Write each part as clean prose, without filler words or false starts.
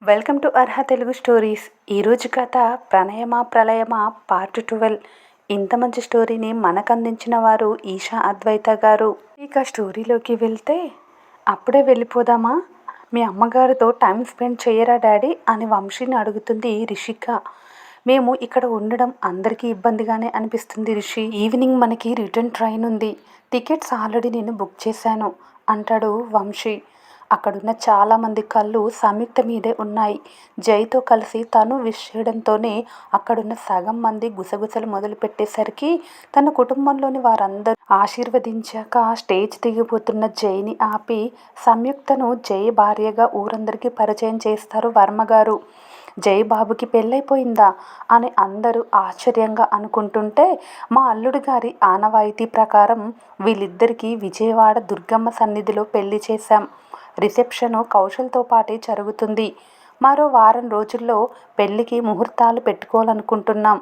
Welcome to Arha Telugu stories. ఈరోజు కథ ప్రణయమా ప్రళయమా part 12. ఇంత మంచి స్టోరీని మనకు అందించిన వారు ఈషా అద్వైత గారు. ఇక స్టోరీలోకి వెళ్తే, అప్పుడే వెళ్ళిపోదామా, మీ అమ్మగారితో టైం స్పెండ్ చేయరా డాడీ అని వంశీని అడుగుతుంది రిషిక. మేము ఇక్కడ ఉండడం అందరికీ ఇబ్బందిగానే అనిపిస్తుంది రిషి. ఈవినింగ్ మనకి రిటర్న్ ట్రైన్ ఉంది, టికెట్స్ ఆల్రెడీ నేను బుక్ చేశాను అంటాడు వంశీ. అక్కడున్న చాలామంది కళ్ళు సంయుక్త మీదే ఉన్నాయి. జైతో కలిసి తను విష్ చేయడంతోనే అక్కడున్న సగం మంది గుసగుసలు మొదలు పెట్టేసరికి తన కుటుంబంలోని వారందరూ ఆశీర్వదించాక స్టేజ్ దిగిపోతున్న జైని ఆపి సంయుక్తను జై భార్యగా ఊరందరికీ పరిచయం చేస్తారు వర్మగారు. జై బాబుకి పెళ్ళైపోయిందా అని అందరూ ఆశ్చర్యంగా అనుకుంటుంటే, మా అల్లుడు గారి ఆనవాయితీ ప్రకారం వీళ్ళిద్దరికీ విజయవాడ దుర్గమ్మ సన్నిధిలో పెళ్లి చేశాం. రిసెప్షను కౌశల్తో పాటే జరుగుతుంది. మరో వారం రోజుల్లో పెళ్లికి ముహూర్తాలు పెట్టుకోవాలనుకుంటున్నాం.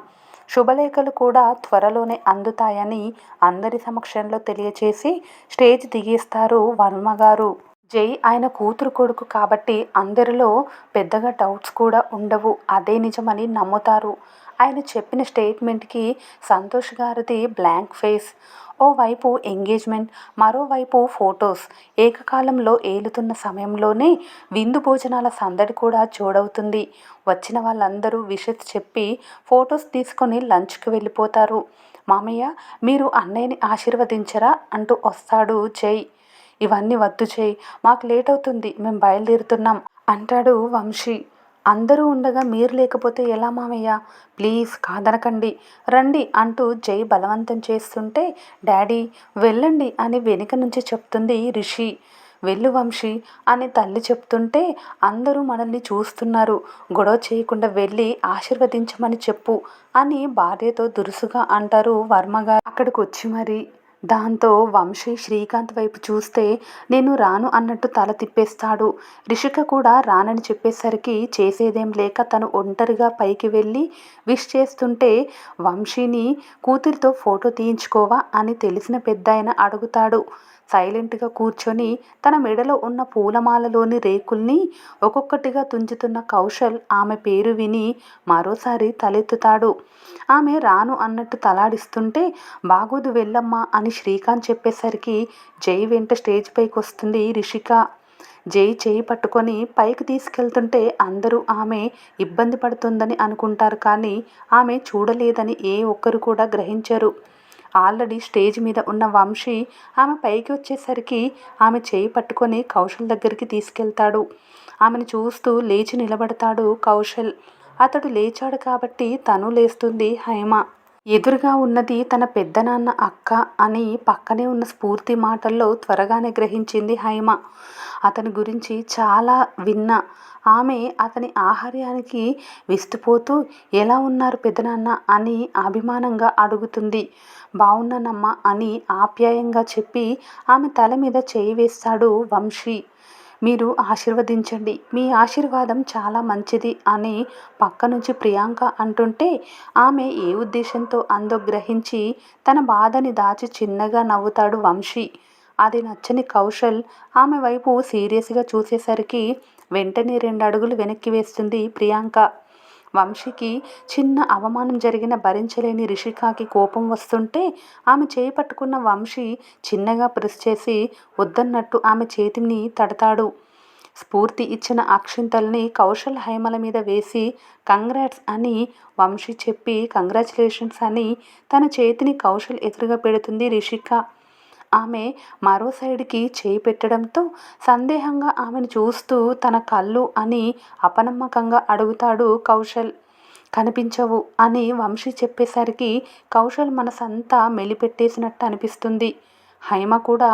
శుభలేఖలు కూడా త్వరలోనే అందుతాయని అందరి సమక్షంలో తెలియచేసి స్టేజ్ దిగేస్తారు వర్మగారు. జై ఆయన కూతురు కొడుకు కాబట్టి అందరిలో పెద్దగా డౌట్స్ కూడా ఉండవు. అదే నిజమని నమ్ముతారు. ఆయన చెప్పిన స్టేట్మెంట్కి సంతోష్ గారిది బ్లాంక్ ఫేస్. ఓవైపు ఎంగేజ్మెంట్, మరోవైపు ఫొటోస్ ఏకకాలంలో ఏలుతున్న సమయంలోనే విందు భోజనాల సందడి కూడా జోడవుతుంది. వచ్చిన వాళ్ళందరూ విషెస్ చెప్పి ఫొటోస్ తీసుకొని లంచ్కి వెళ్ళిపోతారు. మామయ్య, మీరు అన్నయ్యని ఆశీర్వదించరా అంటూ వస్తాడు జై. ఇవన్నీ వద్దు జై, మాకు లేట్ అవుతుంది, మేము బయలుదేరుతున్నాం అంటాడు వంశీ. అందరూ ఉండగా మీరు లేకపోతే ఎలా మామయ్య, ప్లీజ్ కాదనకండి, రండి అంటూ జై బలవంతం చేస్తుంటే, డాడీ వెళ్ళండి అని వెనుక నుంచి చెప్తుంది రిషి. వెళ్ళు వంశీ అని తల్లి చెప్తుంటే, అందరూ మనల్ని చూస్తున్నారు, గొడవ చేయకుండా వెళ్ళి ఆశీర్వదించమని చెప్పు అని భార్యతో దురుసుగా అంటారు వర్మగారు. అక్కడికి వచ్చి మరి దాంతో వంశీ శ్రీకాంత్ వైపు చూస్తే నేను రాను అన్నట్టు తల తిప్పేస్తాడు. రిషిక కూడా రానని చెప్పేసరికి చేసేదేం లేక తను ఒంటరిగా పైకి వెళ్ళి విష్ చేస్తుంటే, వంశీని కూతురితో ఫోటో తీయించుకోవా అని తెలిసిన పెద్దాయన అడుగుతాడు. సైలెంట్గా కూర్చొని తన మెడలో ఉన్న పూలమాలలోని రేకుల్ని ఒక్కొక్కటిగా తుంచుతున్న కౌశల్ ఆమె పేరు విని మరోసారి తలెత్తుతాడు. ఆమె రాను అన్నట్టు తలాడిస్తుంటే, బాగోదు వెళ్ళమ్మా అని శ్రీకాంత్ చెప్పేసరికి జై వెంట స్టేజ్ పైకి వస్తుంది రిషిక. జై చేయి పట్టుకొని పైకి తీసుకెళ్తుంటే అందరూ ఆమె ఇబ్బంది పడుతుందని అనుకుంటారు, కానీ ఆమె చూడలేదని ఏ ఒక్కరు కూడా గ్రహించరు. ఆల్రెడీ స్టేజ్ మీద ఉన్న వంశీ ఆమె పైకి వచ్చేసరికి ఆమె చేయి పట్టుకొని కౌశల్ దగ్గరికి తీసుకెళ్తాడు. ఆమెను చూస్తూ లేచి నిలబడతాడు కౌశల్. అతడు లేచాడు కాబట్టి తను లేస్తుంది హైమ. ఎదురుగా ఉన్నది తన పెద్దనాన్న అక్క అని పక్కనే ఉన్న స్ఫూర్తి మాటల్లో త్వరగానే గ్రహించింది హైమ. అతని గురించి చాలా విన్నా. ఆమె అతని ఆహార్యానికి విస్తుపోతూ, ఎలా ఉన్నారు పెద్దనాన్న అని అభిమానంగా అడుగుతుంది. బాగున్నానమ్మా అని ఆప్యాయంగా చెప్పి ఆమె తల మీద చేయి వేస్తాడు వంశీ. మీరు ఆశీర్వదించండి, మీ ఆశీర్వాదం చాలా మంచిది అని పక్క నుంచి ప్రియాంక అంటుంటే, ఆమె ఏ ఉద్దేశంతో అందో గ్రహించి తన బాధని దాచి చిన్నగా నవ్వుతాడు వంశీ. అది నచ్చని కౌశల్ ఆమె వైపు సీరియస్గా చూసేసరికి వెంటనే 2 అడుగులు వెనక్కి వేస్తుంది ప్రియాంక. వంశీకి చిన్న అవమానం జరిగిన భరించలేని రిషికాకి కోపం వస్తుంటే, ఆమె చేయి పట్టుకున్న వంశీ చిన్నగా ప్రెస్ చేసి వద్దన్నట్టు ఆమె చేతిని తడతాడు. స్ఫూర్తి ఇచ్చిన అక్షింతల్ని కౌశల్ హైమల మీద వేసి కంగ్రాట్స్ అని వంశీ చెప్పి కంగ్రాచులేషన్స్ అని తన చేతిని కౌశల్ ఎదురుగా పెడుతుంది రిషిక. ఆమె మరో సైడ్కి చేయి పెట్టడంతో సందేహంగా ఆమెను చూస్తూ తన కళ్ళు అని అపనమ్మకంగా అడుగుతాడు కౌశల్. కనిపించవు అని వంశీ చెప్పేసరికి కౌశల్ మనసంతా మెలిపెట్టేసినట్టు అనిపిస్తుంది. హైమ కూడా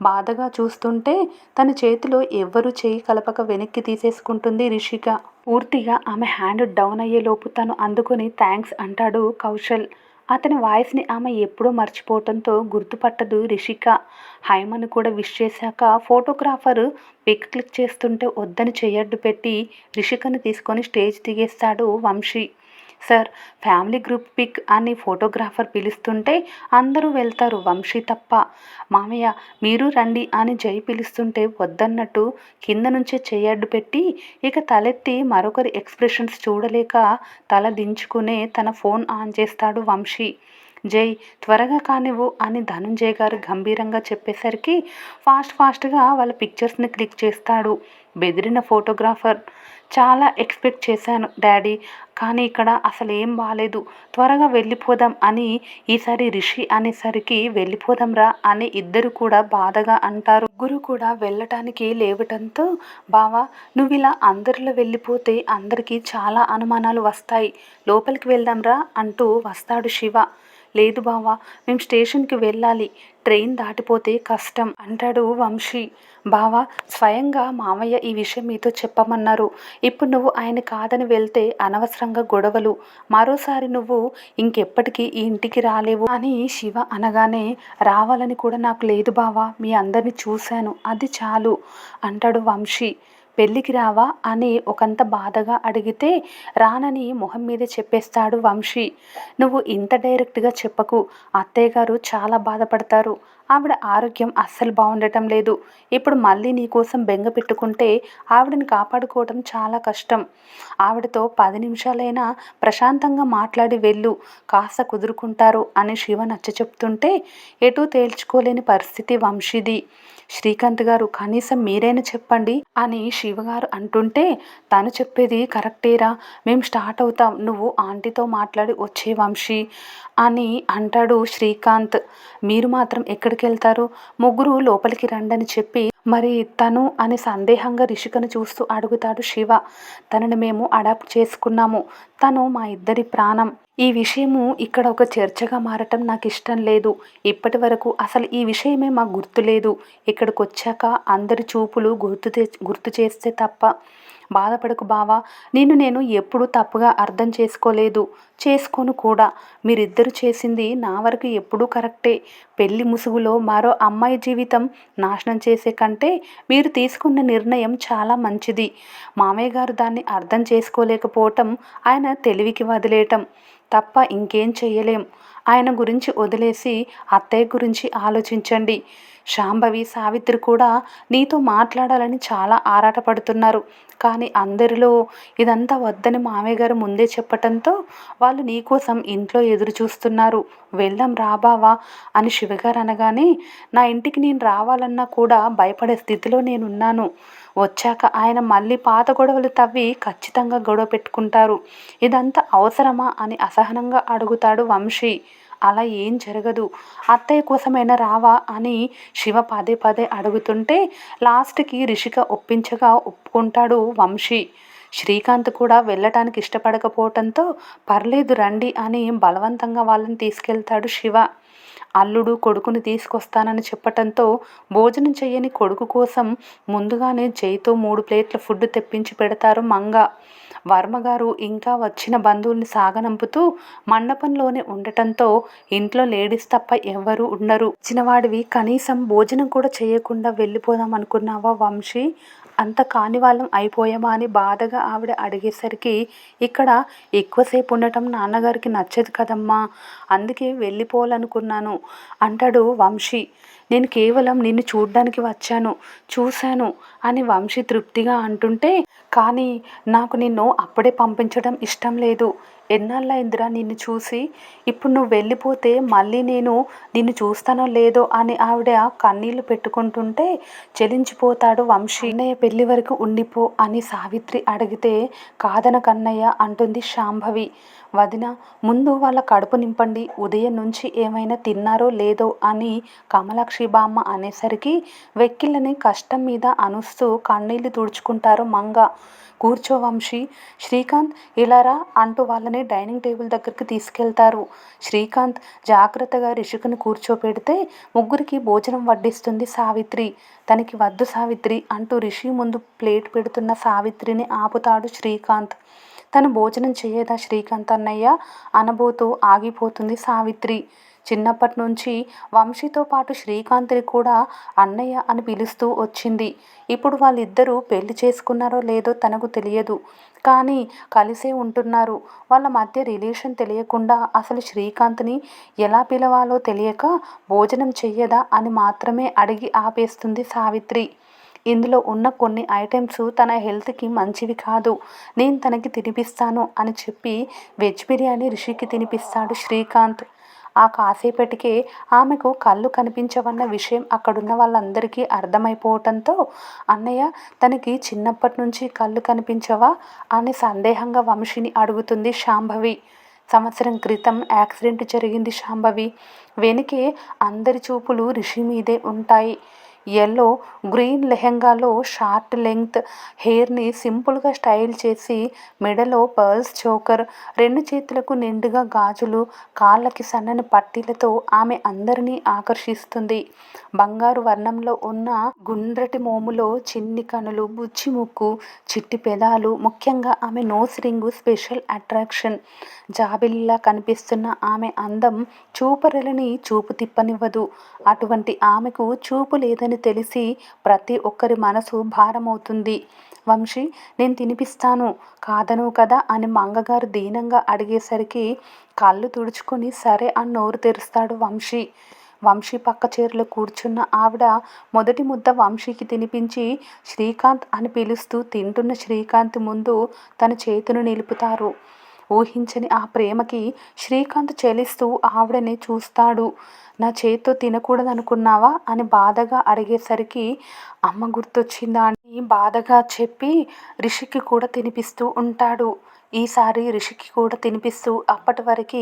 బాధగా చూస్తుంటే తన చేతిలో ఎవ్వరూ చేయి కలపక వెనక్కి తీసేసుకుంటుంది రిషిక. పూర్తిగా ఆమె హ్యాండ్ డౌన్ అయ్యేలోపు తను అందుకొని థ్యాంక్స్ అంటాడు కౌశల్. అతని వాయిస్ని ఆమె ఎప్పుడో మర్చిపోవడంతో గుర్తుపట్టదు రిషిక. హైమను కూడా విష్ చేశాక ఫోటోగ్రాఫర్ పిక్ క్లిక్ చేస్తుంటే వద్దని చెయ్యడ్డు పెట్టి రిషికను తీసుకొని స్టేజ్ దిగేస్తాడు Vamshi. Sir family group pic అని ఫోటోగ్రాఫర్ పిలుస్తుంటే అందరూ వెళ్తారు, వంశీ తప్ప. మామయ్య మీరు రండి అని జై పిలుస్తుంటే వద్దన్నట్టు కింద నుంచే చెయ్యడ్డు పెట్టి ఇక తలెత్తి మరొకరి ఎక్స్ప్రెషన్స్ చూడలేక తల దించుకునే తన ఫోన్ ఆన్ చేస్తాడు వంశీ. జై త్వరగా కానివ్వు అని ధనుంజయ్ గారు గంభీరంగా చెప్పేసరికి ఫాస్ట్గా వాళ్ళ పిక్చర్స్ని క్లిక్ చేస్తాడు బెదిరిన ఫోటోగ్రాఫర్. చాలా ఎక్స్పెక్ట్ చేశాను డాడీ, కానీ ఇక్కడ అసలు ఏం బాలేదు, త్వరగా వెళ్ళిపోదాం అని ఈసారి రిషి అనేసరికి వెళ్ళిపోదాం రా అని ఇద్దరు కూడా బాధగా అంటారు. ముగ్గురు కూడా వెళ్ళటానికి లేవటంతో బావా నువ్వు ఇలా అందరిలో వెళ్ళిపోతే అందరికీ చాలా అనుమానాలు వస్తాయి, లోపలికి వెళ్దాం రా అంటూ వస్తాడు శివ. లేదు బావా మేము స్టేషన్కి వెళ్ళాలి, ట్రైన్ దాటిపోతే కష్టం అంటాడు వంశీ. బావా స్వయంగా మామయ్య ఈ విషయం మీతో చెప్పమన్నారు, ఇప్పుడు నువ్వు ఆయన కాదని వెళ్తే అనవసరంగా గొడవలు, మరోసారి నువ్వు ఇంకెప్పటికీ ఈ ఇంటికి రాలేవు అని శివ అనగానే రావాలని కూడా నాకు లేదు బావా, మీ అందరినీ చూశాను అది చాలు అంటాడు వంశీ. పెళ్ళికి రావా అని ఒకంత బాధగా అడిగితే రానని మొహం మీద చెప్పేస్తాడు వంశీ. నువ్వు ఇంత డైరెక్ట్గా చెప్పకు, అత్తయ్య గారు చాలా బాధపడతారు, ఆవిడ ఆరోగ్యం అస్సలు బాగుండటం లేదు, ఇప్పుడు మళ్ళీ నీకోసం బెంగ పెట్టుకుంటే ఆవిడని కాపాడుకోవడం చాలా కష్టం, ఆవిడతో 10 నిమిషాలైనా ప్రశాంతంగా మాట్లాడి వెళ్ళు, కాస్త కుదురుకుంటారు అని శివ నచ్చ చెప్తుంటే ఎటూ తేల్చుకోలేని పరిస్థితి వంశీది. శ్రీకాంత్ గారు కనీసం మీరైనా చెప్పండి అని శివగారు అంటుంటే తను చెప్పేది కరెక్టేరా, మేము స్టార్ట్ అవుతాం, నువ్వు ఆంటీతో మాట్లాడి వచ్చే వంశీ అని అంటాడు శ్రీకాంత్. మీరు మాత్రం ఎక్కడికి వెళ్తారు, ముగ్గురు లోపలికి రండని చెప్పి మరి తను అని సందేహంగా రిషికను చూస్తూ అడుగుతాడు శివ. తనని మేము అడాప్ట్ చేసుకున్నాము, తను మా ఇద్దరి ప్రాణం, ఈ విషయము ఇక్కడ ఒక చర్చగా మారటం నాకు ఇష్టం లేదు, ఇప్పటి వరకు అసలు ఈ విషయమే మాకు గుర్తులేదు, ఇక్కడికి వచ్చాక అందరి చూపులు గుర్తు చేస్తే తప్ప. బాధపడకు బావా, నేను ఎప్పుడు తప్పుగా అర్థం చేసుకోను కూడా, మీరిద్దరు చేసింది నా వరకు ఎప్పుడూ కరెక్టే, పెళ్లి ముసుగులో మరో అమ్మాయి జీవితం నాశనం చేసే కంటే మీరు తీసుకున్న నిర్ణయం చాలా మంచిది. మామయ్య గారు దాన్ని అర్థం చేసుకోలేకపోవటం ఆయన తెలివికి వదిలేయటం తప్ప ఇంకేం చెయ్యలేం, ఆయన గురించి వదిలేసి అత్తయ్య గురించి ఆలోచించండి. శాంభవి సావిత్రి కూడా నీతో మాట్లాడాలని చాలా ఆరాటపడుతున్నారు, కానీ అందరిలో ఇదంతా వద్దని మామయ్య గారు ముందే చెప్పటంతో వాళ్ళు నీకోసం ఇంట్లో ఎదురు చూస్తున్నారు, వెళ్దాం రాబావా అని శివగారు అనగానే నా ఇంటికి నేను రావాలన్నా కూడా భయపడే స్థితిలో నేనున్నాను, వచ్చాక ఆయన మళ్ళీ పాత గొడవలు తవ్వి ఖచ్చితంగా గొడవ పెట్టుకుంటారు, ఇదంతా అవసరమా అని అసహనంగా అడుగుతాడు వంశీ. అలా ఏం జరగదు, అత్తయ్య కోసమైనా రావా అని శివ పదే అడుగుతుంటే లాస్ట్కి రిషిక ఒప్పుకుంటాడు వంశీ. శ్రీకాంత్ కూడా వెళ్ళటానికి ఇష్టపడకపోవటంతో పర్లేదు రండి అని బలవంతంగా వాళ్ళని తీసుకెళ్తాడు శివ. అల్లుడు కొడుకుని తీసుకొస్తానని చెప్పటంతో భోజనం చెయ్యని కొడుకు కోసం ముందుగానే జైతో 3 ప్లేట్ల ఫుడ్ తెప్పించి పెడతారు మంగ. వర్మగారు ఇంకా వచ్చిన బంధువుల్ని సాగనంపుతూ మండపంలోనే ఉండటంతో ఇంట్లో లేడీస్ తప్ప ఎవ్వరూ ఉండరు. చిన్నవాడివి కనీసం భోజనం కూడా చేయకుండా వెళ్ళిపోదాం అనుకున్నావా వంశీ, అంత కాని వాళ్ళం అయిపోయామా అని బాధగా ఆవిడ అడిగేసరికి ఇక్కడ ఎక్కువసేపు ఉండటం నాన్నగారికి నచ్చదు కదమ్మా, అందుకే వెళ్ళిపోవాలనుకున్నాను అంటాడు వంశీ. నేను కేవలం నిన్ను చూడ్డానికి చూశాను అని వంశీ తృప్తిగా అంటుంటే కానీ నాకు నిన్ను అప్పుడే పంపించడం ఇష్టం లేదు, ఎన్నాళ్ళైందిరా నిన్ను చూసి, ఇప్పుడు నువ్వు వెళ్ళిపోతే మళ్ళీ నేను నిన్ను చూస్తానో లేదో అని ఆవిడ కన్నీళ్లు పెట్టుకుంటుంటే చెలించిపోతాడు వంశీ. అన్నయ్య పెళ్లి వరకు ఉండిపో అని సావిత్రి అడిగితే కాదన కన్నయ్య అంటుంది శాంభవి. వదిన ముందు వాళ్ళ కడుపు నింపండి, ఉదయం నుంచి ఏమైనా తిన్నారో లేదో అని కమలాక్షి బామ్మ అనేసరికి వెక్కిళ్ళని కష్టం మీద అనుస్తూ కన్నీళ్లు తుడుచుకుంటారు మంగ. కూర్చో వంశీ, శ్రీకాంత్ ఇలారా అంటూ వాళ్ళని డైనింగ్ టేబుల్ దగ్గరికి తీసుకెళ్తారు. శ్రీకాంత్ జాగ్రత్తగా రిషికను కూర్చోపెడితే ముగ్గురికి భోజనం వడ్డిస్తుంది సావిత్రి. తనకి వద్దు సావిత్రి అంటూ రిషి ముందు ప్లేట్ పెడుతున్న సావిత్రిని ఆపుతాడు శ్రీకాంత్. తను భోజనం చేయదా శ్రీకాంత్ అన్నయ్య అనబోతూ ఆగిపోతుంది సావిత్రి. చిన్నప్పటి నుంచి వంశీతో పాటు శ్రీకాంత్ని కూడా అన్నయ్య అని పిలుస్తూ వచ్చింది. ఇప్పుడు వాళ్ళిద్దరూ పెళ్లి చేసుకున్నారో లేదో తనకు తెలియదు, కానీ కలిసే ఉంటున్నారు. వాళ్ళ మధ్య రిలేషన్ తెలియకుండా అసలు శ్రీకాంత్ని ఎలా పిలవాలో తెలియక భోజనం చెయ్యదా అని మాత్రమే అడిగి ఆపేస్తుంది సావిత్రి. ఇందులో ఉన్న కొన్ని ఐటమ్స్ తన హెల్త్కి మంచివి కాదు, నేను తనకి తినిపిస్తాను అని చెప్పి వెజ్ బిర్యానీ రిషికి తినిపిస్తాడు శ్రీకాంత్. ఆ కాసేపటికే ఆమెకు కళ్ళు కనిపించవన్న విషయం అక్కడున్న వాళ్ళందరికీ అర్థమైపోవటంతో, అన్నయ్య తనకి చిన్నప్పటి నుంచి కళ్ళు కనిపించవా అని సందేహంగా వంశీని అడుగుతుంది శాంభవి. సంవత్సరం క్రితం యాక్సిడెంట్ జరిగింది శాంభవి. వెనుకే అందరి చూపులు రిషి మీదే ఉంటాయి. ఎల్లో గ్రీన్ లెహెంగాలో షార్ట్ లెంగ్త్ హెయిర్ని సింపుల్గా స్టైల్ చేసి మెడలో పర్ల్స్ చోకర్, 2 చేతులకు నిండుగా గాజులు, కాళ్ళకి సన్నని పట్టీలతో ఆమె అందరినీ ఆకర్షిస్తుంది. బంగారు వర్ణంలో ఉన్న గుండ్రటి మోములో చిన్ని కనులు, బుచ్చి ముక్కు, చిట్టి పెదాలు, ముఖ్యంగా ఆమె నోస్ రింగు స్పెషల్ అట్రాక్షన్. జాబిల్లిలా కనిపిస్తున్న ఆమె అందం చూపరులని చూపు తిప్పనివ్వదు. అటువంటి ఆమెకు చూపు లేదని తెలిసి ప్రతి ఒక్కరి మనసు భారమవుతుంది. వంశీ, నేను తినిపిస్తాను కాదను కదా అని మంగగారు దీనంగా అడిగేసరికి కళ్ళు తుడుచుకొని సరే అని నోరు తెరుస్తాడు వంశీ. వంశీ పక్క చీరలో కూర్చున్న ఆవిడ మొదటి ముద్ద వంశీకి తినిపించి శ్రీకాంత్ అని పిలుస్తూ తింటున్న శ్రీకాంత్ ముందు తన చేతును నిలుపుతారు. ఊహించని ఆ ప్రేమకి శ్రీకాంత్ చెలిస్తూ ఆవిడని చూస్తాడు. నా చేత్తో తినకూడదనుకున్నావా అని బాధగా అడిగేసరికి అమ్మ గుర్తొచ్చిందా అని బాధగా చెప్పి రిషికి కూడా తినిపిస్తూ ఉంటాడు. ఈసారి రిషికి కూడా తినిపిస్తూ అప్పటి వరకు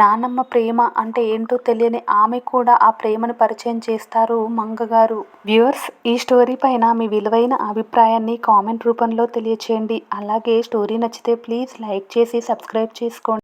నానమ్మ ప్రేమ అంటే ఏంటో తెలియని ఆమె కూడా ఆ ప్రేమను పరిచయం చేస్తారు మంగగారు. వ్యూవర్స్, ఈ స్టోరీ పైన మీ విలువైన అభిప్రాయాన్ని కామెంట్ రూపంలో తెలియచేయండి. అలాగే స్టోరీ నచ్చితే ప్లీజ్ లైక్ చేసి సబ్స్క్రైబ్ చేసుకోండి.